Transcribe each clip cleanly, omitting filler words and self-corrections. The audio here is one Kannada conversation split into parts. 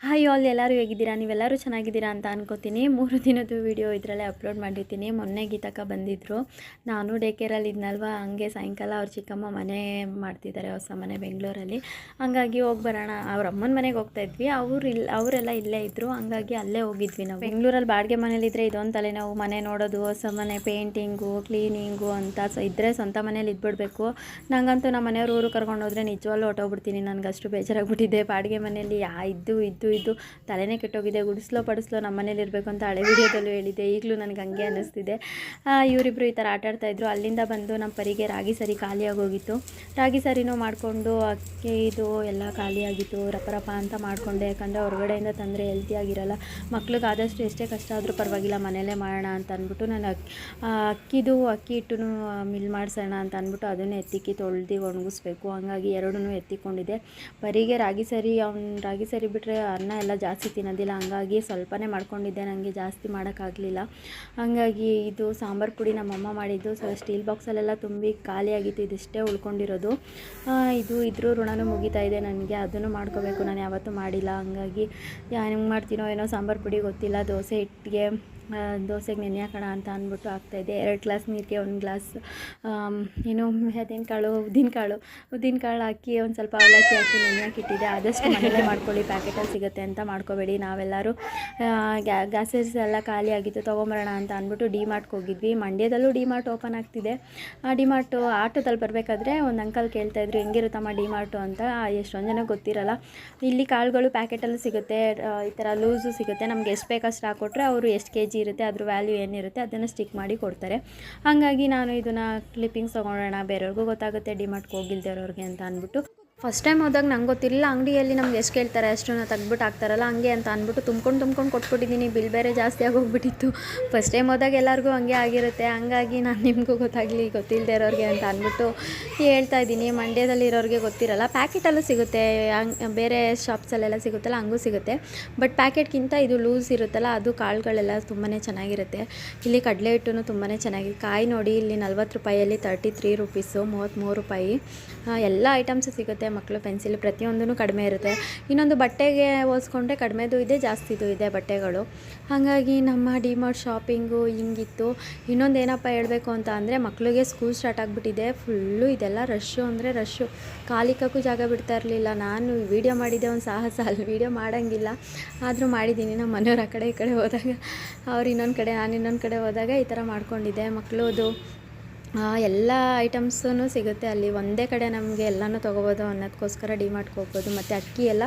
ಹಾಯ್ ಆಲ್, ಎಲ್ಲರೂ ಹೇಗಿದ್ದೀರಾ? ನೀವೆಲ್ಲರೂ ಚೆನ್ನಾಗಿದ್ದೀರಾ ಅಂತ ಅನ್ಕೋತೀನಿ. 3 ದಿನದ ವೀಡಿಯೋ ಇದರಲ್ಲೇ ಅಪ್ಲೋಡ್ ಮಾಡಿರ್ತೀನಿ. ಮೊನ್ನೆ ಗೀತಕ್ಕ ಬಂದಿದ್ದರು. ನಾನು ಡೇ ಕೇರಲ್ಲಿ ಇದ್ನಲ್ವ, ಹಂಗೆ ಸಾಯಂಕಾಲ ಅವ್ರ ಚಿಕ್ಕಮ್ಮ ಮನೆ ಮಾಡ್ತಿದ್ದಾರೆ, ಹೊಸ ಮನೆ ಬೆಂಗಳೂರಲ್ಲಿ. ಹಂಗಾಗಿ ಹೋಗಿ ಬರೋಣ, ಅವ್ರ ಅಮ್ಮನ ಮನೆಗೆ ಹೋಗ್ತಾಯಿದ್ವಿ. ಅವರೆಲ್ಲ ಇಲ್ಲೇ ಇದ್ದರು, ಹಂಗಾಗಿ ಅಲ್ಲೇ ಹೋಗಿದ್ವಿ. ನಾವು ಬೆಂಗಳೂರಲ್ಲಿ ಬಾಡಿಗೆ ಮನೇಲಿದ್ದರೆ ಇದೊಂದು ತಲೆನೋವು, ಮನೆ ನೋಡೋದು, ಹೊಸ ಮನೆ ಪೇಂಟಿಂಗು ಕ್ಲೀನಿಂಗು ಅಂತ ಇದ್ದರೆ ಸ್ವಂತ ಮನೇಲಿ ಇದ್ಬಿಡ್ಬೇಕು. ನನಗಂತೂ ನಮ್ಮ ಮನೆಯವ್ರು ಊರು ಕರ್ಕೊಂಡೋದ್ರೆ ನಿಜವಾಗ್ಲೂ ಹೊಟ್ಟೋಗ್ಬಿಡ್ತೀನಿ. ನನಗಷ್ಟು ಬೇಜಾರಾಗ್ಬಿಟ್ಟಿದೆ. ಬಾಡಿಗೆ ಮನೆಯಲ್ಲಿ ಇದ್ದು ತಲೆನೇ ಕೆಟ್ಟೋಗಿದೆ. ಗುಡಿಸ್ಲೋ ಪಡಿಸ್ಲೋ ನಮ್ಮ ಮನೇಲಿ ಇರಬೇಕು ಅಂತ ಹಳೆ ವಿಡಿಯೋದಲ್ಲೂ ಹೇಳಿದ್ದೆ. ಈಗಲೂ ನನಗೆ ಹಂಗೆ ಅನ್ನಿಸ್ತಿದೆ. ಇವರಿಬ್ಬರು ಈ ಥರ ಆಟಾಡ್ತಾಯಿದ್ರು. ಅಲ್ಲಿಂದ ಬಂದು ನಮ್ಮ ಪರಿಗೆ ರಾಗಿ ಸರಿ ಖಾಲಿಯಾಗೋಗಿತ್ತು. ರಾಗಿ ಸರಿನೂ ಮಾಡಿಕೊಂಡು ಅಕ್ಕಿ ಇದು ಎಲ್ಲ ಖಾಲಿಯಾಗಿತ್ತು. ರಪ ಅಂತ ಮಾಡಿಕೊಂಡೆ, ಯಾಕಂದರೆ ಹೊರಗಡೆಯಿಂದ ತಂದರೆ ಹೆಲ್ತಿಯಾಗಿರಲ್ಲ. ಮಕ್ಳಿಗೆ ಆದಷ್ಟು ಎಷ್ಟೇ ಕಷ್ಟ ಆದರೂ ಪರವಾಗಿಲ್ಲ, ಮನೇಲೇ ಮಾಡೋಣ ಅಂತ ಅಂದ್ಬಿಟ್ಟು ನಾನು ಅಕ್ಕಿ ಹಿಟ್ಟು ಮಿಲ್ ಮಾಡಿಸೋಣ ಅಂತ ಅಂದ್ಬಿಟ್ಟು ಅದನ್ನು ಎತ್ತಿಕ್ಕಿ ತೊಳೆದು ಒಣಗಿಸ್ಬೇಕು. ಹಂಗಾಗಿ ಎರಡೂ ಎತ್ತಿಕೊಂಡಿದ್ದೆ. ಪರಿಗೆ ರಾಗಿ ಸರಿ ಬಿಟ್ಟರೆ ಅನ್ನ ಎಲ್ಲ ಜಾಸ್ತಿ ತಿನ್ನೋದಿಲ್ಲ, ಹಂಗಾಗಿ ಸ್ವಲ್ಪನೇ ಮಾಡ್ಕೊಂಡಿದ್ದೆ. ನನಗೆ ಜಾಸ್ತಿ ಮಾಡೋಕ್ಕಾಗಲಿಲ್ಲ. ಹಂಗಾಗಿ ಇದು ಸಾಂಬಾರು ಪುಡಿ ನಮ್ಮಮ್ಮ ಮಾಡಿದ್ದು ಸ್ಟೀಲ್ ಬಾಕ್ಸಲ್ಲೆಲ್ಲ ತುಂಬಿ ಖಾಲಿಯಾಗಿತ್ತು. ಇದಿಷ್ಟೇ ಉಳ್ಕೊಂಡಿರೋದು. ಇದ್ರ ಋಣನೂ ಮುಗಿತಾ ಇದೆ ನನಗೆ. ಅದನ್ನು ಮಾಡ್ಕೋಬೇಕು. ನಾನು ಯಾವತ್ತೂ ಮಾಡಿಲ್ಲ, ಹಂಗಾಗಿ ಹೆಂಗೆ ಮಾಡ್ತೀನೋ ಏನೋ ಸಾಂಬಾರು ಪುಡಿ ಗೊತ್ತಿಲ್ಲ. ದೋಸೆಗೆ ನೆನೆ ಹಾಕೋಣ ಅಂತ ಅಂದ್ಬಿಟ್ಟು ಹಾಕ್ತಾಯಿದ್ದೆ. 2 ಗ್ಲಾಸ್ ನೀರಿಗೆ 1 ಗ್ಲಾಸ್ ಉದ್ದಿನಕಾಳು ಹಾಕಿ ಒಂದು ಸ್ವಲ್ಪ ಅವಲಕ್ಕಿ ಹಾಕಿ ನೆನೆ ಹಾಕಿಟ್ಟಿದ್ದೆ. ಆದಷ್ಟು ಮನೇಲೇ ಮಾಡ್ಕೊಳ್ಳಿ, ಪ್ಯಾಕೆಟಲ್ಲಿ ಸಿಗುತ್ತೆ ಅಂತ ಮಾಡ್ಕೋಬೇಡಿ. ನಾವೆಲ್ಲರೂ ಗ್ಯಾಸಸ್ ಎಲ್ಲ ಖಾಲಿ ಆಗಿತ್ತು, ತೊಗೊಂಬರೋಣ ಅಂತ ಅಂದ್ಬಿಟ್ಟು ಡಿಮಾರ್ಟ್ಗೆ ಹೋಗಿದ್ವಿ. ಮಂಡ್ಯದಲ್ಲೂ ಡಿಮಾರ್ಟ್ ಓಪನ್ ಆಗ್ತಿದೆ. ಡಿಮಾರ್ಟು ಆಟೋದಲ್ಲಿ ಬರಬೇಕಾದ್ರೆ ಒಂದು ಅಂಕಲ್ ಕೇಳ್ತಾಯಿದ್ರು, ಹೆಂಗಿರುತ್ತಮ್ಮ ಡಿಮಾರ್ಟು ಅಂತ. ಎಷ್ಟೊಂದು ಜನ ಗೊತ್ತಿರಲ್ಲ. ಇಲ್ಲಿ ಕಾಳುಗಳು ಪ್ಯಾಕೆಟಲ್ಲೂ ಸಿಗುತ್ತೆ, ಈ ಥರ ಲೂಸು ಸಿಗುತ್ತೆ. ನಮ್ಗೆ ಎಷ್ಟು ಬೇಕಷ್ಟು ಹಾಕ್ಕೊಟ್ರೆ ಅವರು ಎಷ್ಟು kg ಇರುತ್ತೆ, ಅದ್ರ ವ್ಯಾಲ್ಯೂ ಏನಿರುತ್ತೆ ಅದನ್ನು ಸ್ಟಿಕ್ ಮಾಡಿ ಕೊಡ್ತಾರೆ. ಹಾಗಾಗಿ ನಾನು ಇದನ್ನು ಕ್ಲಿಪ್ಪಿಂಗ್ಸ್ ತೊಗೊಳ್ಳೋಣ, ಬೇರೆಯವ್ರಿಗೂ ಗೊತ್ತಾಗುತ್ತೆ ಡಿಮಾರ್ಟ್ಗೆ ಹೋಗಿಲ್ದಿರೋರಿಗೆ ಅಂತ ಅಂದ್ಬಿಟ್ಟು. ಫಸ್ಟ್ ಟೈಮ್ ಹೋದಾಗ ನಂಗೆ ಗೊತ್ತಿರಲಿಲ್ಲ, ಅಂಗಡಿಯಲ್ಲಿ ನಮ್ಗೆ ಎಷ್ಟು ಕೇಳ್ತಾರೆ ಅಷ್ಟನ್ನು ತೆಗ್ಬಿಟ್ಟು ಹಾಕ್ತಾರಲ್ಲ, ಹಂಗೆ ಅಂತ ಅಂದ್ಬಿಟ್ಟು ತುಂಬ್ಕೊಂಡು ಕೊಟ್ಬಿಟ್ಟಿದ್ದೀನಿ. ಬಿಲ್ ಬೇರೆ ಜಾಸ್ತಿ ಆಗೋಗ್ಬಿಟ್ಟಿತ್ತು. ಫಸ್ಟ್ ಟೈಮ್ ಹೋದಾಗ ಎಲ್ಲರಿಗೂ ಹಂಗೆ ಆಗಿರುತ್ತೆ. ಹಂಗಾಗಿ ನಾನು ನಿಮಗೂ ಗೊತ್ತಿಲ್ಲದೆ ಇರೋರಿಗೆ ಅಂತ ಅಂದ್ಬಿಟ್ಟು ಹೇಳ್ತಾ ಇದ್ದೀನಿ. ಮಂಡ್ಯದಲ್ಲಿ ಇರೋರಿಗೆ ಗೊತ್ತಿರಲ್ಲ, ಪ್ಯಾಕೆಟಲ್ಲೂ ಸಿಗುತ್ತೆ, ಬೇರೆ ಶಾಪ್ಸಲ್ಲೆಲ್ಲ ಸಿಗುತ್ತಲ್ಲ ಹಂಗೂ ಸಿಗುತ್ತೆ. ಬಟ್ ಪ್ಯಾಕೆಟ್ಗಿಂತ ಇದು ಲೂಸ್ ಇರುತ್ತಲ್ಲ, ಅದು ಕಾಳುಗಳೆಲ್ಲ ತುಂಬಾ ಚೆನ್ನಾಗಿರುತ್ತೆ. ಇಲ್ಲಿ ಕಡಲೆ ಹಿಟ್ಟು ತುಂಬಾ ಚೆನ್ನಾಗಿದೆ. ಕಾಯಿ ನೋಡಿ, ಇಲ್ಲಿ 40 ರೂಪಾಯಲ್ಲಿ 33 ರೂಪೀಸು, 33 ರೂಪಾಯಿ. ಎಲ್ಲ ಐಟಮ್ಸು ಸಿಗುತ್ತೆ. ಮಕ್ಕಳು ಪೆನ್ಸಿಲ್ ಪ್ರತಿಯೊಂದೂ ಕಡಿಮೆ ಇರುತ್ತೆ. ಇನ್ನೊಂದು ಬಟ್ಟೆಗೆ ಹೋಲಿಸ್ಕೊಂಡ್ರೆ ಕಡಿಮೆದು ಇದೆ, ಜಾಸ್ತಿದು ಇದೆ ಬಟ್ಟೆಗಳು. ಹಾಗಾಗಿ ನಮ್ಮ ಡಿಮಾರ್ಟ್ ಶಾಪಿಂಗು ಹಿಂಗಿತ್ತು. ಇನ್ನೊಂದು ಏನಪ್ಪ ಹೇಳಬೇಕು ಅಂತ ಅಂದರೆ, ಮಕ್ಕಳಿಗೆ ಸ್ಕೂಲ್ ಸ್ಟಾರ್ಟ್ ಆಗಿಬಿಟ್ಟಿದೆ. ಫುಲ್ಲು ಇದೆಲ್ಲ ರಶ್ಶು ಅಂದರೆ ರಶ್ಶು. ಕಾಲಿಕ್ಕೂ ಜಾಗ ಬಿಡ್ತಾ ಇರಲಿಲ್ಲ. ನಾನು ವೀಡಿಯೋ ಮಾಡಿದ್ದೆ, ಒಂದು ಸಾಹಸ, ಅಲ್ಲಿ ವೀಡಿಯೋ ಮಾಡೋಂಗಿಲ್ಲ ಆದರೂ ಮಾಡಿದ್ದೀನಿ. ನಮ್ಮ ಮನೆಯವ್ರು ಆ ಕಡೆ ಈ ಕಡೆ ಹೋದಾಗ, ಅವ್ರು ಇನ್ನೊಂದು ಕಡೆ, ನಾನು ಇನ್ನೊಂದು ಕಡೆ ಹೋದಾಗ ಈ ಥರ ಮಾಡ್ಕೊಂಡಿದ್ದೆ. ಮಕ್ಕಳದು ಎಲ್ಲ ಐಟಮ್ಸೂ ಸಿಗುತ್ತೆ ಅಲ್ಲಿ. ಒಂದೇ ಕಡೆ ನಮಗೆ ಎಲ್ಲನೂ ತೊಗೋಬೋದು ಅನ್ನೋದಕ್ಕೋಸ್ಕರ ಡಿಮಾರ್ಟ್ಗೆ ಹೋಗ್ಬೋದು. ಮತ್ತು ಅಕ್ಕಿ ಎಲ್ಲ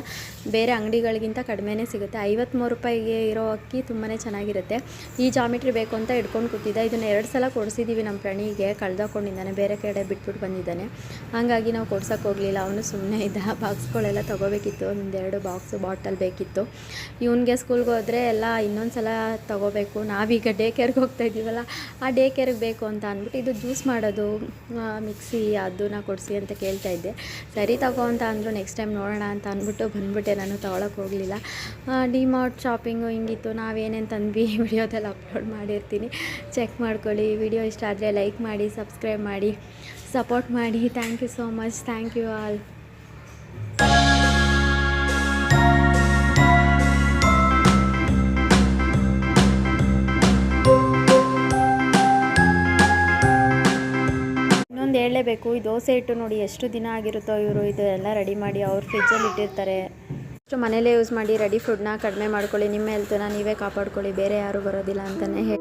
ಬೇರೆ ಅಂಗಡಿಗಳಿಗಿಂತ ಕಡಿಮೆನೇ ಸಿಗುತ್ತೆ. 53 ರೂಪಾಯಿಗೆ ಇರೋ ಅಕ್ಕಿ ತುಂಬಾ ಚೆನ್ನಾಗಿರುತ್ತೆ. ಈ ಜಾಮಿಟ್ರಿ ಬೇಕು ಅಂತ ಹಿಡ್ಕೊಂಡು ಕೂತಿದ್ದೆ. ಇದನ್ನು 2 ಸಲ ಕೊಡಿಸಿದ್ದೀವಿ ನಮ್ಮ ಪ್ರಣೀಗೆ. ಕಳೆದೋಕೊಂಡಿದ್ದಾನೆ, ಬೇರೆ ಕಡೆ ಬಿಟ್ಬಿಟ್ಟು ಬಂದಿದ್ದಾನೆ. ಹಾಗಾಗಿ ನಾವು ಕೊಡ್ಸೋಕ್ಕೆ ಹೋಗಲಿಲ್ಲ. ಅವನು ಸುಮ್ಮನೆ ಇದ್ದ. ಬಾಕ್ಸ್ಗಳೆಲ್ಲ ತೊಗೋಬೇಕಿತ್ತು, 1-2 ಬಾಕ್ಸು ಬಾಟಲ್ ಬೇಕಿತ್ತು. ಇವನಿಗೆ ಸ್ಕೂಲ್ಗೆ ಹೋದರೆ ಎಲ್ಲ ಇನ್ನೊಂದು ಸಲ ತೊಗೋಬೇಕು. ನಾವೀಗ ಡೇ ಕೇರ್ಗೆ ಹೋಗ್ತಾಯಿದ್ದೀವಲ್ಲ, ಆ ಡೇ ಕೇರ್ಗೆ ಬೇಕು ಅಂತ ಅಂದ್ಬಿಟ್ಟು ಇದು ಜ್ಯೂಸ್ ಮಾಡೋದು ಮಿಕ್ಸಿ ಅದನ್ನು ಕೊಡಿಸಿ ಅಂತ ಕೇಳ್ತಾ ಇದ್ದೆ. ಸರಿ ತಗೋ ಅಂತ ಅಂದರು. ನೆಕ್ಸ್ಟ್ ಟೈಮ್ ನೋಡೋಣ ಅಂತ ಅಂದ್ಬಿಟ್ಟು ಬಂದುಬಿಟ್ಟೆ. ನಾನು ತೊಗೊಳಕ್ಕೆ ಹೋಗಲಿಲ್ಲ. ಡಿಮಾರ್ಟ್ ಶಾಪಿಂಗು ಹಿಂಗಿತ್ತು. ನಾವೇನೇನು ತಂದ್ವಿ ವಿಡಿಯೋದಲ್ಲಿ ಅಪ್ಲೋಡ್ ಮಾಡಿರ್ತೀನಿ, ಚೆಕ್ ಮಾಡ್ಕೊಳ್ಳಿ. ವಿಡಿಯೋ ಇಷ್ಟ ಆದರೆ ಲೈಕ್ ಮಾಡಿ, ಸಬ್ಸ್ಕ್ರೈಬ್ ಮಾಡಿ, ಸಪೋರ್ಟ್ ಮಾಡಿ. Thank you so much. Thank you all. ಹೇಳಲೇಬೇಕು, ಈ ದೋಸೆ ಹಿಟ್ಟು ನೋಡಿ ಎಷ್ಟು ದಿನ ಆಗಿರುತ್ತೋ. ಇವರು ಇದೆಲ್ಲ ರೆಡಿ ಮಾಡಿ ಅವ್ರು ಫ್ರಿಜ್ಜಲ್ಲಿ ಇಟ್ಟಿರ್ತಾರೆ. ಅಷ್ಟು ಮನೇಲೇ ಯೂಸ್ ಮಾಡಿ. ರೆಡಿ ಫುಡ್ನ ಕಡಿಮೆ ಮಾಡ್ಕೊಳ್ಳಿ. ನಿಮ್ಮ ಹೆಲ್ತನ್ನ ನೀವೇ ಕಾಪಾಡ್ಕೊಳ್ಳಿ, ಬೇರೆ ಯಾರೂ ಬರೋದಿಲ್ಲ ಅಂತಲೇ ಹೇಳಿ.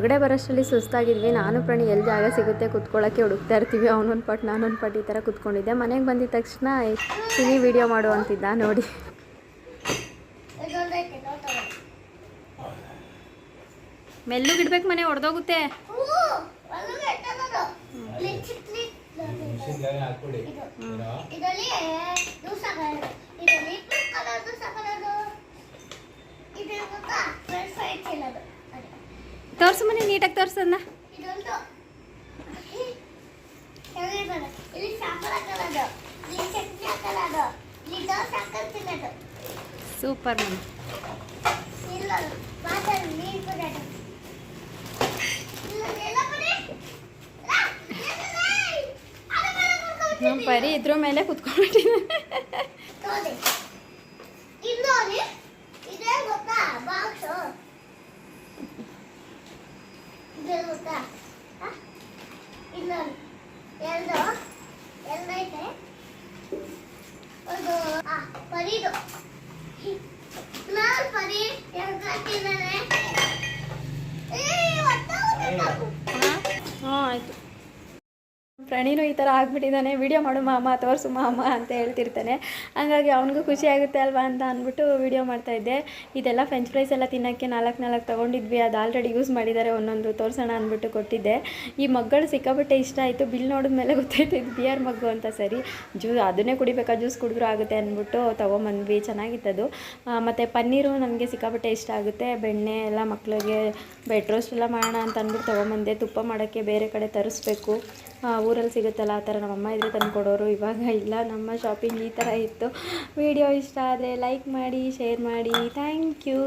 ಹೊರಗಡೆ ಬರೋಷ್ಟರಲ್ಲಿ ಸುಸ್ತಾಗಿದ್ವಿ. ನಾನು ಪ್ರಾಣಿ ಎಲ್ಲಿ ಜಾಗ ಸಿಗುತ್ತೆ ಕುತ್ಕೊಳ್ಳೋಕ್ಕೆ ಹುಡುಕ್ತಾ ಇರ್ತೀವಿ. ಅವನೊಂದು ಪಟ್ ನಾನೊಂದು ಪಟ್ ಈ ಥರ ಕುತ್ಕೊಂಡಿದ್ದೆ. ಮನೆಗೆ ಬಂದಿದ್ದ ತಕ್ಷಣ ಸಿನಿ ವೀಡಿಯೋ ಮಾಡು ಅಂತಿದ್ದ ನೋಡಿ. ಮೆಲ್ಲುಗಿಡ್ಬೇಕು, ಮನೆ ಹೊಡೆದೋಗುತ್ತೆ. ತೋರ್ಸು ಮನೆ, ನೀಟಾಗಿ ತೋರ್ಸನ್ನ. ಸೂಪರ್ ಮನೆ. ನಮ್ಮ ಪರಿ ಇದ್ರ ಮೇಲೆ ಕುತ್ಕೊಂಡ್ಬಿಟ್ಟಿದ್ದಾನೆ. ಆಯಿತು. ಪ್ರಾಣಿನೂ ಈ ಥರ ಆಗ್ಬಿಟ್ಟಿದ್ದಾನೆ. ವಿಡಿಯೋ ಮಾಡು ಮಾಮ, ತೋರಿಸು ಮಾಮ ಅಂತ ಹೇಳ್ತಿರ್ತಾನೆ. ಹಂಗಾಗಿ ಅವ್ನಿಗೂ ಖುಷಿ ಆಗುತ್ತೆ ಅಲ್ವಾ ಅಂತ ಅಂದ್ಬಿಟ್ಟು ವಿಡಿಯೋ ಮಾಡ್ತಾಯಿದ್ದೆ. ಇದೆಲ್ಲ ಫ್ರೆಂಚ್ ಫ್ರೈಸ್ ಎಲ್ಲ ತಿನ್ನೋಕ್ಕೆ 4 ತೊಗೊಂಡಿದ್ವಿ. ಅದು ಆಲ್ರೆಡಿ ಯೂಸ್ ಮಾಡಿದ್ದಾರೆ, ಒಂದೊಂದು ತೋರಿಸೋಣ ಅಂದ್ಬಿಟ್ಟು ಕೊಟ್ಟಿದ್ದೆ. ಈ ಮಗ್ಗಳು ಸಿಕ್ಕಾಬಿಟ್ಟೆ ಇಷ್ಟ ಆಯಿತು. ಬಿಲ್ ನೋಡಿದ ಮೇಲೆ ಗೊತ್ತಾಯ್ತು ಇದು ಬಿಯರ್ ಮಗ್ಗು ಅಂತ. ಸರಿ ಅದನ್ನೇ ಕುಡಿಬೇಕಾ, ಜ್ಯೂಸ್ ಕುಡಿದ್ರೂ ಆಗುತ್ತೆ ಅಂದ್ಬಿಟ್ಟು ತೊಗೊಂಬಂದ್ವಿ. ಚೆನ್ನಾಗಿತ್ತದು. ಮತ್ತು ಪನ್ನೀರು ನನಗೆ ಸಿಕ್ಕಾಬಿಟ್ಟೆ ಇಷ್ಟ ಆಗುತ್ತೆ. ಬೆಣ್ಣೆ ಎಲ್ಲ ಮಕ್ಕಳಿಗೆ ಬೆಡ್ ರೋಸ್ಟ್ ಎಲ್ಲ ಮಾಡೋಣ ಅಂತ ಅಂದ್ಬಿಟ್ಟು ತೊಗೊಂಬಂದೆ. ತುಪ್ಪ ಮಾಡೋಕ್ಕೆ ಬೇರೆ ಕಡೆ ತರಿಸ್ಬೇಕು, ಊರಲ್ಲಿ ಸಿಗುತ್ತಲ್ಲ ಆ ಥರ. ನಮ್ಮಮ್ಮ ಇದ್ರೆ ತಂದು ಕೊಡೋರು, ಇವಾಗ ಇಲ್ಲ. ನಮ್ಮ ಶಾಪಿಂಗ್ ಈ ಥರ ಇತ್ತು. ವಿಡಿಯೋ ಇಷ್ಟ ಆದರೆ ಲೈಕ್ ಮಾಡಿ, ಶೇರ್ ಮಾಡಿ. Thank you.